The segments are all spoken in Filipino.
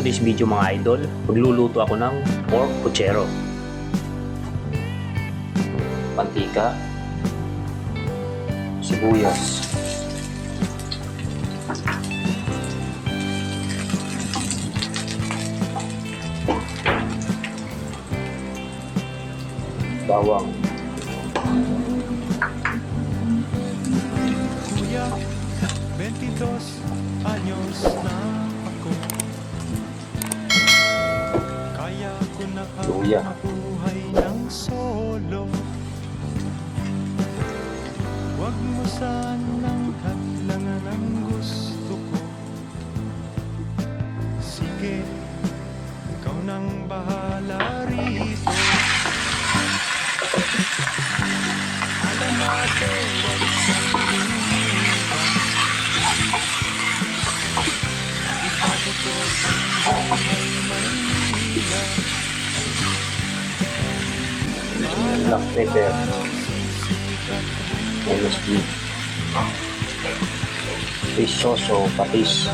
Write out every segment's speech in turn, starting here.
today's video mga idol, magluluto ako ng pork puchero. Mantika, sibuyas, bawang, Kuya, 22 anyos na ako. Kaya ko na luya, mabuhay ng solo. Huwag mo sanang hadlangan ang gusto ko. Sige, ikaw nang bahala rito. Alam natin, huwag kang lumipan. Ipaputos ang buhay Maynila. black pepper, MSG, fish sauce o patis, Sa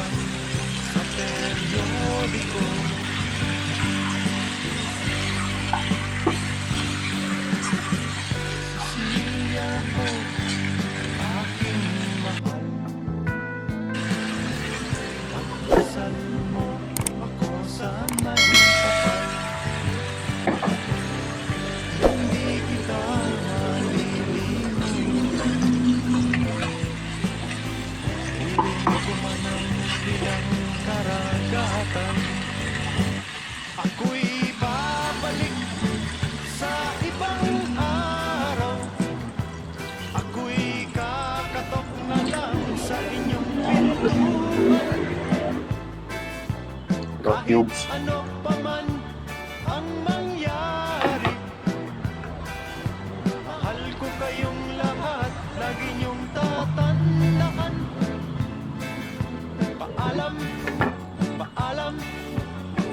periodiko. Sisiya ko, aking mahal. Pagdasal mo ako sa may kapal. Hindi kita malilimutan. Piling ko man ang bilang karagatan. Ako'y babalik sa ibang araw. Ako'y kakatok na lang sa inyong pintuan. raw cubes, Ano pa man ang mangyari, mahal ko kayong lahat, lagi niyong tatandaan. Paalam, paalam,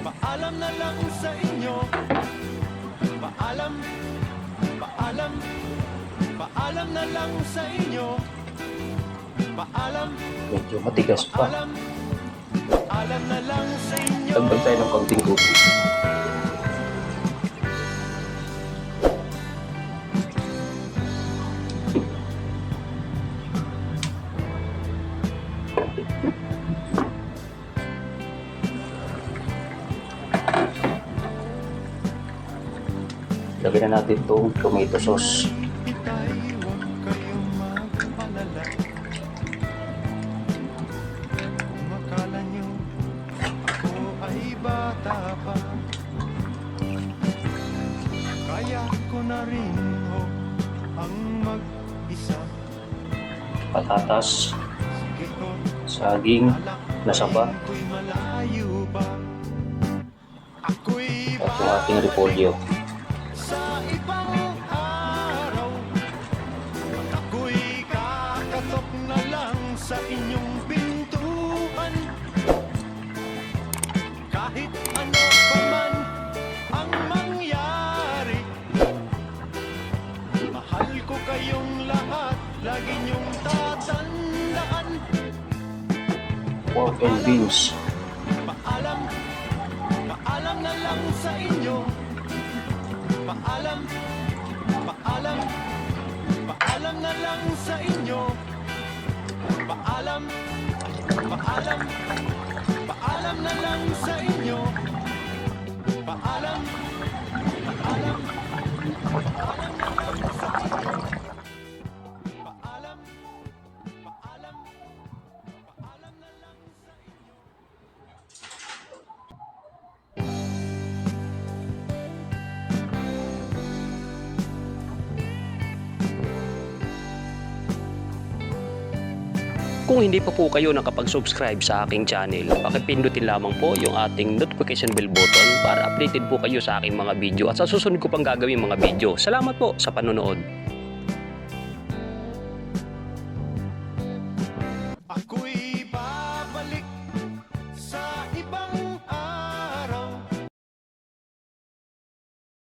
paalam na lang sa inyo. Paalam, paalam, paalam na lang sa inyo. Paalam, medyo matigas pa. paalam, paalam na lang sa inyo. Dagdag tayo ng konting tubig. Lagyan na natin itong tomato sauce. Itay, huwag kayong magpalala. Kung akala nyo ako ay bata pa, kaya ko na rin ho ang mag-isa. Patatas, Sige ho, saging, nasaba, ko'y malayo pa. Ako'y at yung ating repolyo. sa ibang araw. Ako'y kakatok na lang sa inyong pintuan. Kahit ano pa man ang mangyari, mahal ko kayong lahat, lagi niyong tatandaan. Pork and beans, Paalam, paalam na lang sa inyo. Paalam, paalam, paalam na lang sa inyo. Paalam, paalam, paalam na lang sa inyo. Paalam, paalam, paalam na lang sa inyo. Paalam, paalam, paalam na lang sa inyo. Kung hindi pa po kayo nakapag-subscribe sa aking channel, pakipindutin lamang po yung ating notification bell button para updated po kayo sa aking mga video at sa susunod ko pang gagawin mga video. Salamat po sa panonood. Ako'y